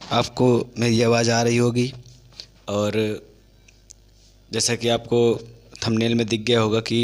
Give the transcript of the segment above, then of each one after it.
आपको मेरी आवाज़ आ रही होगी। और जैसा कि आपको थंबनेल में दिख गया होगा कि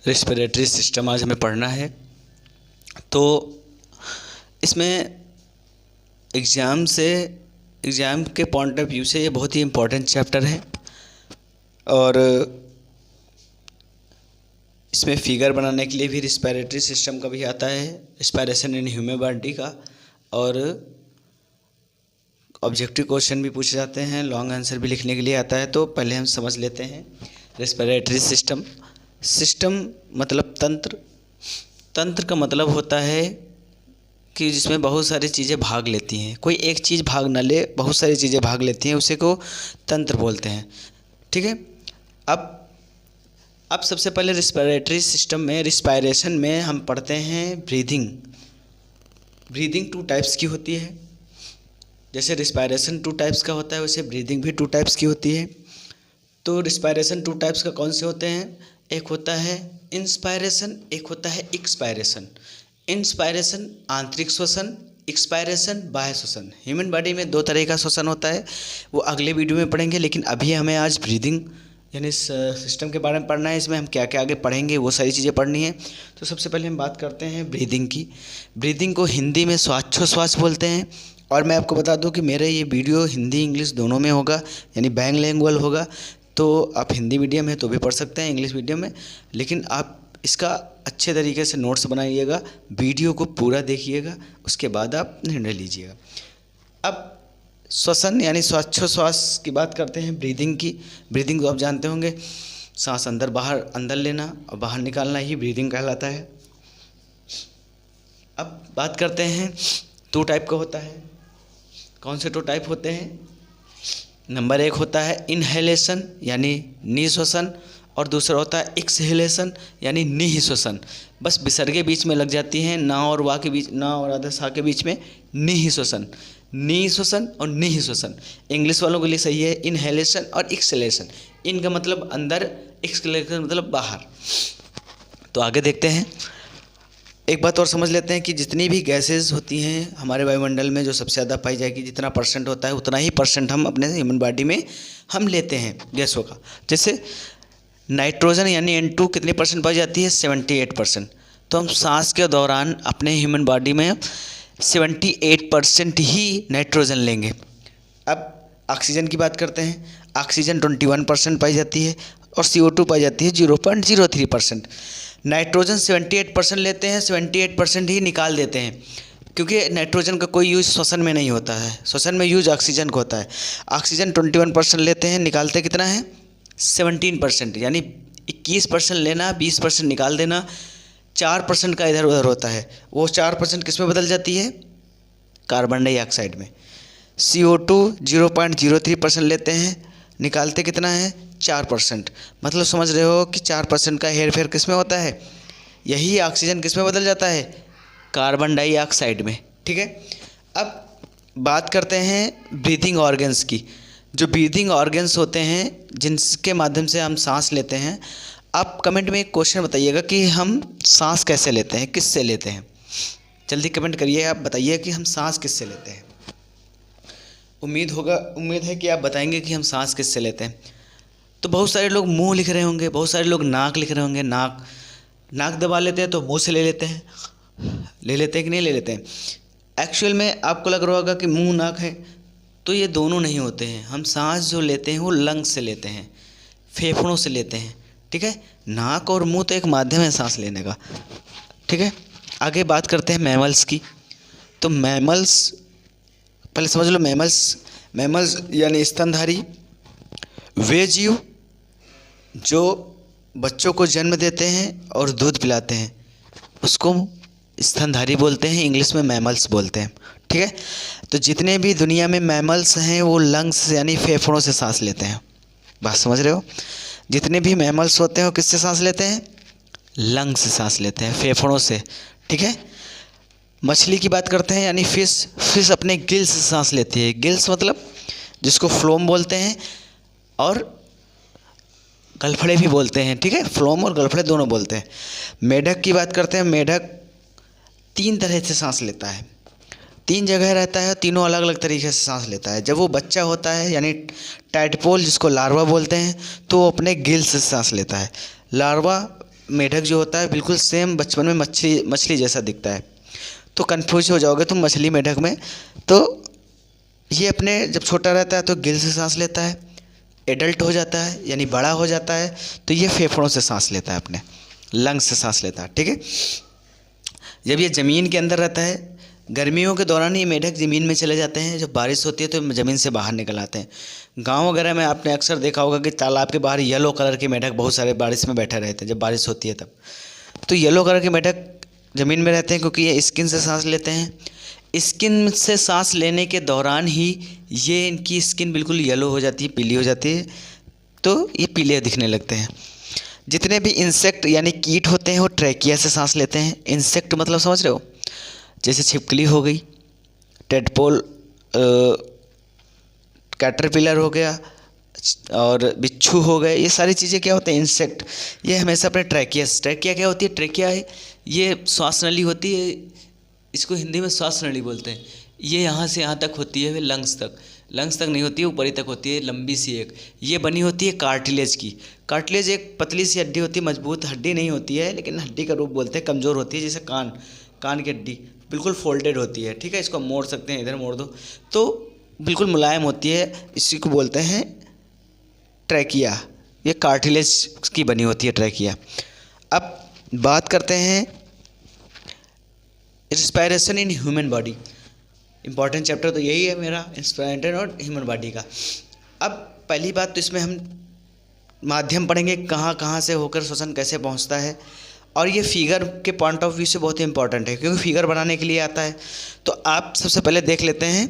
रेस्पिरेटरी सिस्टम आज हमें पढ़ना है। तो इसमें एग्ज़ाम के पॉइंट ऑफ व्यू से ये बहुत ही इम्पोर्टेंट चैप्टर है। और इसमें फिगर बनाने के लिए भी रेस्पिरेटरी सिस्टम का भी आता है, रेस्पिरेशन इन ह्यूमन बॉडी का। और ऑब्जेक्टिव क्वेश्चन भी पूछे जाते हैं, लॉन्ग आंसर भी लिखने के लिए आता है। तो पहले हम समझ लेते हैं रेस्पिरेटरी सिस्टम। सिस्टम मतलब तंत्र। तंत्र का मतलब होता है कि जिसमें बहुत सारी चीज़ें भाग लेती हैं। कोई एक चीज़ भाग न ले, बहुत सारी चीज़ें भाग लेती हैं, उसे को तंत्र बोलते हैं। ठीक है। अब सबसे पहले रेस्पिरेटरी सिस्टम में, रिस्पायरेशन में हम पढ़ते हैं ब्रीदिंग। ब्रीदिंग 2 टाइप्स की होती है। जैसे रिस्पायरेशन 2 टाइप्स का होता है, वैसे ब्रीदिंग भी 2 टाइप्स की होती है। तो रिस्पायरेशन 2 टाइप्स का कौन से होते हैं? एक होता है इंस्पायरेशन, एक होता है एक्सपायरेशन। इंस्पायरेशन आंतरिक श्वसन, एक्सपायरेशन बाह्य श्वसन। ह्यूमन बॉडी में 2 तरह का श्वसन होता है, वो अगले वीडियो में पढ़ेंगे। लेकिन अभी हमें आज ब्रीदिंग यानी सिस्टम के बारे में पढ़ना है। इसमें हम क्या क्या आगे पढ़ेंगे वो सारी चीज़ें पढ़नी है। तो सबसे पहले हम बात करते हैं ब्रीदिंग की। ब्रीदिंग को हिंदी में श्वासोच्छ्वास बोलते हैं। और मैं आपको बता दूं कि मेरे ये वीडियो हिंदी इंग्लिश दोनों में होगा, यानी बाइलिंगुअल होगा। तो आप हिंदी मीडियम है तो भी पढ़ सकते हैं, इंग्लिश मीडियम में। लेकिन आप इसका अच्छे तरीके से नोट्स बनाइएगा, वीडियो को पूरा देखिएगा, उसके बाद आप निर्णय लीजिएगा। अब श्वसन यानी श्वासोच्छ्वास की बात करते हैं, ब्रीदिंग की। ब्रीदिंग तो आप जानते होंगे, सांस अंदर बाहर, अंदर लेना और बाहर निकालना ही ब्रीदिंग कहलाता है। अब बात करते हैं 2 टाइप का होता है। कौन से 2 टाइप होते हैं? नंबर 1 होता है इनहेलेशन यानी निःश्वसन, और दूसरा होता है एक्सहेलेशन यानी निःश्वसन। बस विसर्गे बीच में लग जाती हैं, ना और वा के बीच, ना और आधा सा के बीच में निःश्वसन। निःश्वसन और निःश्वसन इंग्लिश वालों के लिए सही है। इनहेलेशन और एक्सहेलेशन, इनका मतलब अंदर, एक्सहेलेशन मतलब बाहर। तो आगे देखते हैं। एक बात और समझ लेते हैं कि जितनी भी गैसेस होती हैं हमारे वायुमंडल में, जो सबसे ज़्यादा पाई जाएगी, जितना परसेंट होता है उतना ही परसेंट हम अपने ह्यूमन बॉडी में हम लेते हैं गैसों का। जैसे नाइट्रोजन यानी N2 कितनी परसेंट पाई जाती है? 78%। तो हम सांस के दौरान अपने ह्यूमन बॉडी में 78% ही नाइट्रोजन लेंगे। अब ऑक्सीजन की बात करते हैं। ऑक्सीजन 21% पाई जाती है और CO2 पाई जाती है 0.03%। नाइट्रोजन 78% लेते हैं, 78% ही निकाल देते हैं, क्योंकि नाइट्रोजन का कोई यूज़ श्वसन में नहीं होता है। श्वसन में यूज ऑक्सीजन का होता है। ऑक्सीजन 21% लेते हैं, निकालते कितना है? 17%। यानी 21% लेना, 20% निकाल देना, 4% का इधर उधर होता है। वो 4% किस में बदल जाती है? कार्बन डाइऑक्साइड में। CO2 0.03% लेते हैं, निकालते कितना है? 4%। मतलब समझ रहे हो कि 4% का हेर फेर किस में होता है? यही ऑक्सीजन किस में बदल जाता है? कार्बन डाइऑक्साइड में। ठीक है। अब बात करते हैं ब्रीदिंग ऑर्गन्स की। जो ब्रीदिंग ऑर्गन्स होते हैं जिनके माध्यम से हम सांस लेते हैं, आप कमेंट में एक क्वेश्चन बताइएगा कि हम सांस कैसे लेते हैं, किससे लेते हैं। जल्दी कमेंट करिए, आप बताइए कि हम सांस किससे लेते हैं। उम्मीद है कि आप बताएंगे कि हम सांस किससे लेते हैं। तो बहुत सारे लोग मुंह लिख रहे होंगे, बहुत सारे लोग नाक लिख रहे होंगे। नाक दबा लेते हैं तो मुंह से ले लेते हैं। ले लेते हैं कि नहीं ले लेते हैं? एक्चुअल में आपको लग रहा होगा कि मुंह नाक है, तो ये दोनों नहीं होते हैं। हम सांस जो लेते हैं वो लंग्स से लेते हैं, फेफड़ों से लेते हैं। ठीक है। नाक और मुंह तो एक माध्यम है सांस लेने का। ठीक है। आगे बात करते हैं मैमल्स की। तो मैमल्स पहले समझ लो। मैमल्स यानी स्तनधारी वे जीव जो बच्चों को जन्म देते हैं और दूध पिलाते हैं, उसको स्तनधारी बोलते हैं, इंग्लिश में मैमल्स बोलते हैं। ठीक है। तो जितने भी दुनिया में मैमल्स हैं वो लंग्स यानी फेफड़ों से सांस लेते हैं। बात समझ रहे हो? जितने भी मैमल्स होते हैं वो किससे सांस लेते हैं? लंग्स से सांस लेते हैं, फेफड़ों से। ठीक है। मछली की बात करते हैं, यानी फिश अपने गिल्स से सांस लेती है। गिल्स मतलब जिसको फ्लोम बोलते हैं और गलफड़े भी बोलते हैं। ठीक है। फ्लोम और गलफड़े दोनों बोलते हैं। मेढक की बात करते हैं। मेढक 3 तरह से सांस लेता है। 3 जगह रहता है, तीनों अलग अलग तरीके से सांस लेता है। जब वो बच्चा होता है यानी टैडपोल जिसको लार्वा बोलते हैं, तो वो अपने गिल से सांस लेता है। लार्वा मेढक जो होता है बिल्कुल सेम बचपन में मछली जैसा दिखता है, तो कन्फ्यूज हो जाओगे तुम मछली मेढक में। तो ये अपने जब छोटा रहता है तो गिल से सांस लेता है, एडल्ट हो जाता है यानी बड़ा हो जाता है तो ये फेफड़ों से सांस लेता है, अपने लंग्स से सांस लेता है। ठीक है, जब ये ज़मीन के अंदर रहता है, गर्मियों के दौरान ये मेढक ज़मीन में चले जाते हैं, जब बारिश होती है तो ज़मीन से बाहर निकल आते हैं। गांव वगैरह में आपने अक्सर देखा होगा कि तालाब के बाहर येलो कलर के मेढक बहुत सारे बारिश में बैठे रहते हैं, जब बारिश होती है तब। तो येलो कलर के मेढक ज़मीन में रहते हैं क्योंकि ये स्किन से सांस लेते हैं। स्किन से सांस लेने के दौरान ही ये इनकी स्किन बिल्कुल येलो हो जाती है, पीली हो जाती है, तो ये पीले दिखने लगते हैं। जितने भी इंसेक्ट यानी कीट होते हैं वो ट्रैकिया से सांस लेते हैं। इंसेक्ट मतलब समझ रहे हो, जैसे छिपकली हो गई, टेडपोल, कैटरपिलर हो गया और बिच्छू हो गए, ये सारी चीज़ें क्या होते हैं, इंसेक्ट। ये हमेशा अपने ट्रैकिया क्या होती है, ट्रैकिया है ये श्वास नली होती है, इसको हिंदी में श्वास नली बोलते हैं। ये यहाँ से यहाँ तक होती है, लंग्स तक नहीं होती है, ऊपरी तक होती है, लंबी सी एक। ये बनी होती है कार्टिलेज की। कार्टिलेज एक पतली सी हड्डी होती है, मजबूत हड्डी नहीं होती है, लेकिन हड्डी का रूप बोलते हैं, कमज़ोर होती है, जैसे कान की हड्डी बिल्कुल फोल्डेड होती है। ठीक है, इसको मोड़ सकते हैं, इधर मोड़ दो तो बिल्कुल मुलायम होती है, इसी को बोलते हैं ट्रैकिया। ये कार्टिलेज की बनी होती है ट्रैकिया। अब बात करते हैं inspiration in human body. Important chapter तो यही है मेरा, इंस्पायरेशन और ह्यूमन बॉडी का। अब पहली बात तो इसमें हम माध्यम पढ़ेंगे, कहाँ कहाँ से होकर श्वसन कैसे पहुँचता है, और ये फिगर के पॉइंट ऑफ व्यू से बहुत ही इंपॉर्टेंट है क्योंकि फिगर बनाने के लिए आता है। तो आप सबसे पहले देख लेते हैं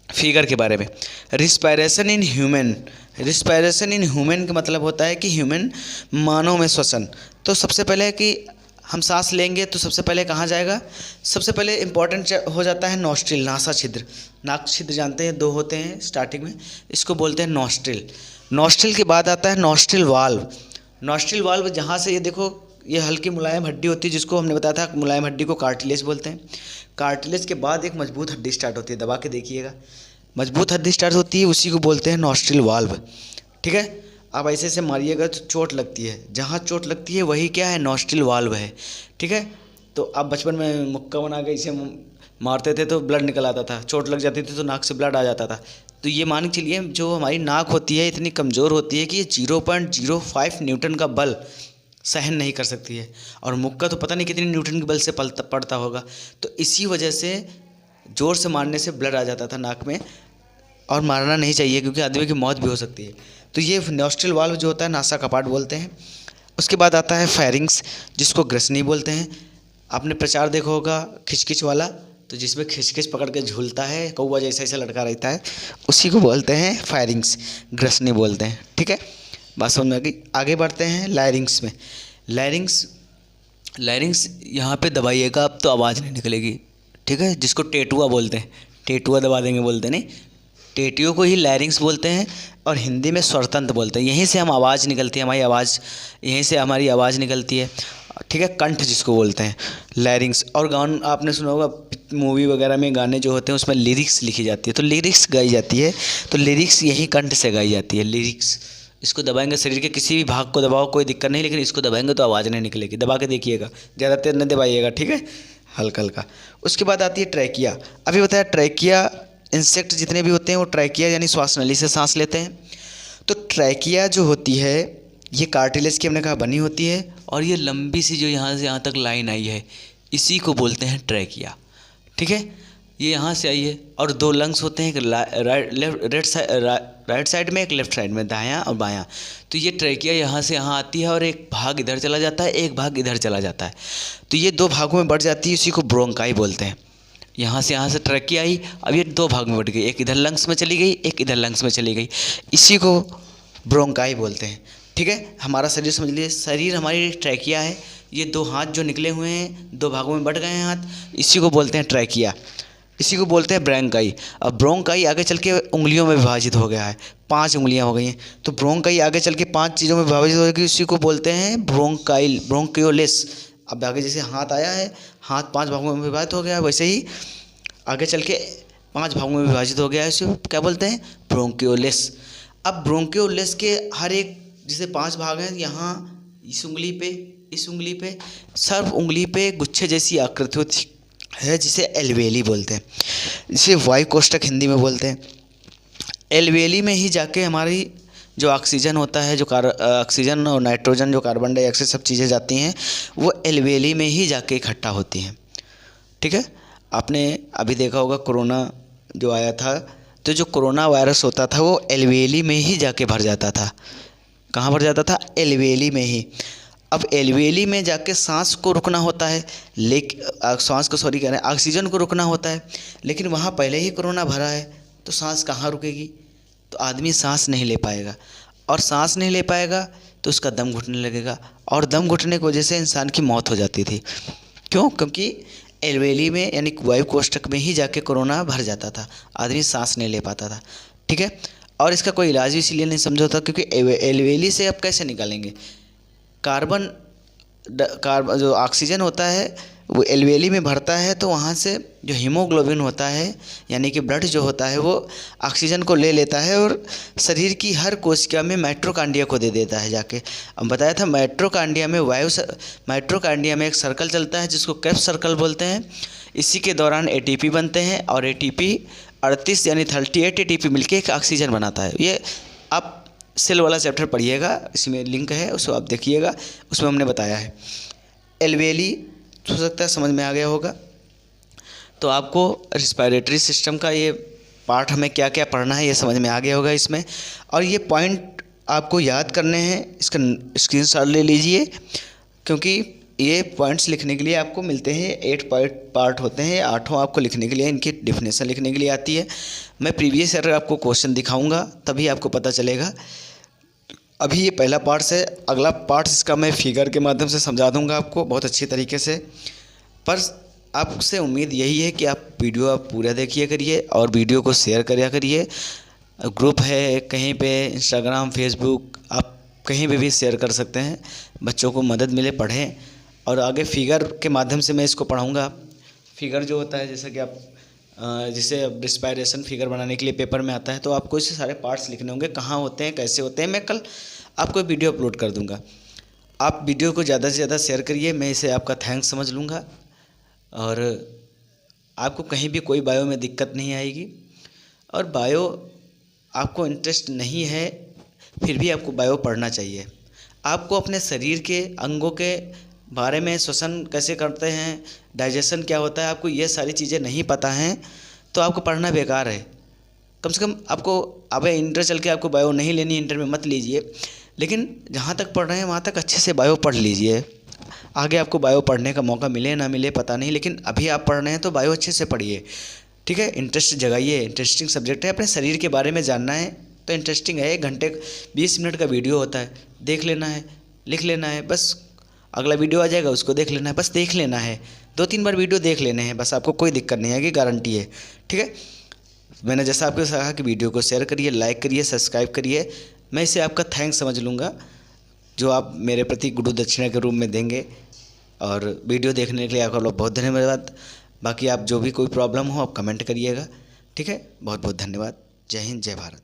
फिगर के बारे में। रिस्पायरेशन इन ह्यूमन का मतलब होता है कि ह्यूमन मानव में श्वसन। तो सबसे पहले कि हम सांस लेंगे तो सबसे पहले कहाँ जाएगा, सबसे पहले इंपॉर्टेंट हो जाता है नॉस्ट्रिल, नासा छिद्र। नाक छिद्र जानते हैं, 2 होते हैं स्टार्टिंग में, इसको बोलते हैं नॉस्ट्रिल। नॉस्ट्रिल के बाद आता है नॉस्ट्रिल वाल्व जहाँ से ये देखो, ये हल्की मुलायम हड्डी होती है जिसको हमने बताया था, मुलायम हड्डी को कार्टिलेज बोलते हैं। कार्टिलेज के बाद एक मजबूत हड्डी स्टार्ट होती है, दबा के देखिएगा, मजबूत हड्डी स्टार्ट होती है, उसी को बोलते हैं नॉस्ट्रिल वाल्व। ठीक है, आप ऐसे ऐसे मारिएगा तो चोट लगती है, जहाँ चोट लगती है वही क्या है, नॉस्ट्रिल वाल्व है। ठीक है, तो आप बचपन में मुक्का बना के इसे मारते थे तो ब्लड निकल आता था, चोट लग जाती थी तो नाक से ब्लड आ जाता था। तो ये मान के चलिए जो हमारी नाक होती है इतनी कमज़ोर होती है कि ये 0.05 न्यूटन का बल सहन नहीं कर सकती है, और मुक्का तो पता नहीं कितनी न्यूटन के बल से पड़ता होगा। तो इसी वजह से ज़ोर से मारने से ब्लड आ जाता था नाक में, और मारना नहीं चाहिए क्योंकि आदमी की मौत भी हो सकती है। तो ये नॉस्ट्रिल वाल्व जो होता है नासा कपाट बोलते हैं। उसके बाद आता है फेरिंग्स जिसको ग्रसनी बोलते हैं। आपने प्रचार देखा होगा खिचखिच वाला, तो जिसमें खिचखिच पकड़ के झूलता है, कौवा जैसा ऐसा लटका रहता है, उसी को बोलते हैं फेरिंग्स, ग्रसनी बोलते हैं। ठीक है, बात समझ में आ गई। आगे बढ़ते हैं लायरिंग्स में। लायरिंग्स यहाँ पे दबाइएगा आप तो आवाज़ नहीं निकलेगी। ठीक है, जिसको टेटुआ बोलते हैं, टेटुआ दबा देंगे बोलते नहीं, टेटियों को ही लायरिंग्स बोलते हैं, और हिंदी में स्वरतंत्र बोलते हैं। यहीं से हम आवाज़ निकलती है, यहीं से हमारी आवाज़ निकलती है। ठीक है, कंठ जिसको बोलते हैं लायरिंग्स। और गान आपने सुना होगा मूवी वगैरह में गाने जो होते हैं उसमें लिरिक्स लिखी जाती है, तो लिरिक्स गाई जाती है, तो लिरिक्स यही कंठ से गाई जाती है। लिरिक्स इसको दबाएंगे, शरीर के किसी भी भाग को दबाओ कोई दिक्कत नहीं, लेकिन इसको दबाएंगे तो आवाज़ नहीं निकलेगी। दबा के देखिएगा, ज़्यादा तेज न दबाइएगा। ठीक है, हल्का हल्का। उसके बाद आती है ट्रैकिया। अभी बताया ट्रैकिया, इंसेक्ट जितने भी होते हैं वो ट्रैकिया यानी श्वास नली से सांस लेते हैं। तो ट्रैकिया जो होती है ये कार्टिलेज की हमने कहा बनी होती है, और ये लंबी सी जो यहाँ से यहाँ तक लाइन आई है इसी को बोलते हैं ट्रैकिया। ठीक है, ये यहाँ से आई है, और 2 लंग्स होते हैं, एक राइट साइड में, एक लेफ्ट साइड में, दायां और बायां। तो ये ट्रैकिया यहाँ से यहाँ आती है, और एक भाग इधर चला जाता है, एक भाग इधर चला जाता है। तो ये 2 भागों में बढ़ जाती है, इसी को ब्रोंकाई बोलते हैं। यहाँ से ट्रैकिया आई, अब ये 2 भाग में बढ़ गई, एक इधर लंग्स में चली गई, एक इधर लंग्स में चली गई, इसी को ब्रोंकाई बोलते हैं। ठीक है, हमारा शरीर समझ लीजिए, शरीर हमारी ट्रैकिया है, ये 2 हाथ जो निकले हुए हैं 2 भागों में बढ़ गए हैं हाथ, इसी को बोलते हैं ट्रैकिया, इसी को बोलते हैं ब्रोंकाई। अब ब्रोंकाई आगे चल के उंगलियों में विभाजित हो गया है, 5 उंगलियां हो गई हैं, तो ब्रोंकाई आगे चल के 5 चीज़ों में विभाजित हो गई, इसी को बोलते हैं ब्रोंकाइयोलेस। अब आगे जैसे हाथ आया है, हाथ 5 भागों में विभाजित हो गया, वैसे ही आगे चल के 5 भागों में विभाजित हो गया है। इसे क्या बोलते हैं? ब्रोंकियोलिस। अब ब्रोंकियोलिस के हर एक, जैसे 5 भाग हैं, यहाँ इस उंगली पे सर्व उंगली पे गुच्छे जैसी आकृति होती है, जिसे एल्वेली बोलते हैं, जिसे वायु कोष्ठक हिंदी में बोलते हैं। एल्वेली में ही जाके हमारी जो ऑक्सीजन होता है, जो ऑक्सीजन और नाइट्रोजन, जो कार्बन डाइऑक्साइड सब चीज़ें जाती हैं, वो एल्वेली में ही जाके इकट्ठा होती हैं। ठीक है। आपने अभी देखा होगा कोरोना जो आया था, तो जो कोरोना वायरस होता था वो एल्वेली में ही जाके भर जाता था। कहाँ भर जाता था? एल्वेली में ही। अब एल्वेली में जाके सांस को रुकना होता है, ऑक्सीजन को रुकना होता है, लेकिन वहाँ पहले ही कोरोना भरा है, तो सांस कहाँ रुकेगी? तो आदमी सांस नहीं ले पाएगा, और सांस नहीं ले पाएगा तो उसका दम घुटने लगेगा, और दम घुटने की वजह से इंसान की मौत हो जाती थी। क्यों? क्योंकि एल्वेली में यानी वायु कोष्ठक में ही जाके कोरोना भर जाता था, आदमी सांस नहीं ले पाता था। ठीक है। और इसका कोई इलाज भी इसीलिए नहीं समझा था, क्योंकि एल्वेली से आप कैसे निकालेंगे? कार्बन जो ऑक्सीजन होता है वो एल्वेली में भरता है, तो वहाँ से जो हीमोग्लोबिन होता है यानी कि ब्लड जो होता है, वो ऑक्सीजन को ले लेता है और शरीर की हर कोशिका में माइटोकॉन्ड्रिया को दे देता है जाके। अब बताया था माइटोकॉन्ड्रिया में एक सर्कल चलता है जिसको क्रेब्स सर्कल बोलते हैं। इसी के दौरान एटीपी बनते हैं, और एटीपी 38 यानी 38 एटीपी मिलके एक ऑक्सीजन बनाता है। ये आप सेल वाला चैप्टर पढ़िएगा, इसमें लिंक है, उसको आप देखिएगा, उसमें हमने बताया है। एल्वेली हो सकता है समझ में आ गया होगा। तो आपको रिस्पायरेटरी सिस्टम का ये पार्ट हमें क्या क्या पढ़ना है ये समझ में आ गया होगा इसमें। और ये पॉइंट आपको याद करने हैं, इसका स्क्रीनशॉट ले लीजिए, क्योंकि ये पॉइंट्स लिखने के लिए आपको मिलते हैं। 8 पार्ट होते हैं, 8 आपको लिखने के लिए, इनकी डिफिनेशन लिखने के लिए आती है। मैं प्रीवियस ईयर आपको क्वेश्चन दिखाऊंगा, तभी आपको पता चलेगा। अभी ये पहला पार्ट है, अगला पार्ट इसका मैं फिगर के माध्यम से समझा दूंगा आपको बहुत अच्छी तरीके से। पर आपसे उम्मीद यही है कि आप वीडियो आप पूरा देखिए करिए, और वीडियो को शेयर करिए करिए। ग्रुप है कहीं पे, इंस्टाग्राम, फेसबुक, आप कहीं पे भी शेयर कर सकते हैं, बच्चों को मदद मिले, पढ़ें। और आगे फिगर के माध्यम से मैं इसको पढ़ाऊँगा। फिगर जो होता है, जैसा कि आप जिसे रिस्पायरेशन फिगर बनाने के लिए पेपर में आता है, तो आपको इससे सारे पार्ट्स लिखने होंगे, कहाँ होते हैं, कैसे होते हैं। मैं कल आपको वीडियो अपलोड कर दूंगा। आप वीडियो को ज़्यादा से ज़्यादा शेयर करिए, मैं इसे आपका थैंक्स समझ लूँगा, और आपको कहीं भी कोई बायो में दिक्कत नहीं आएगी। और बायो आपको इंटरेस्ट नहीं है, फिर भी आपको बायो पढ़ना चाहिए। आपको अपने शरीर के अंगों के बारे में, श्वसन कैसे करते हैं, डाइजेशन क्या होता है, आपको ये सारी चीज़ें नहीं पता हैं, तो आपको पढ़ना बेकार है। कम से कम आपको, अब इंटर चल के आपको बायो नहीं लेनी, इंटर में मत लीजिए, लेकिन जहाँ तक पढ़ रहे हैं वहाँ तक अच्छे से बायो पढ़ लीजिए। आगे आपको बायो पढ़ने का मौका मिले ना मिले पता नहीं, लेकिन अभी आप पढ़ रहे हैं तो बायो अच्छे से पढ़िए। ठीक है। इंटरेस्ट जगाइए, इंटरेस्टिंग सब्जेक्ट है, अपने शरीर के बारे में जानना है तो इंटरेस्टिंग है। 1 घंटे 20 मिनट का वीडियो होता है, देख लेना है, लिख लेना है, बस अगला वीडियो आ जाएगा उसको देख लेना है, बस देख लेना है। 2-3 बार वीडियो देख लेने हैं बस, आपको कोई दिक्कत नहीं आएगी, गारंटी है। ठीक है। मैंने जैसा आपको कहा कि वीडियो को शेयर करिए, लाइक करिए, सब्सक्राइब करिए, मैं इसे आपका थैंक्स समझ लूँगा, जो आप मेरे प्रति गुरु दक्षिणा के रूप में देंगे। और वीडियो देखने के लिए आपका बहुत धन्यवाद। बाकी आप जो भी कोई प्रॉब्लम हो आप कमेंट करिएगा। ठीक है। बहुत बहुत धन्यवाद। जय हिंद, जय भारत।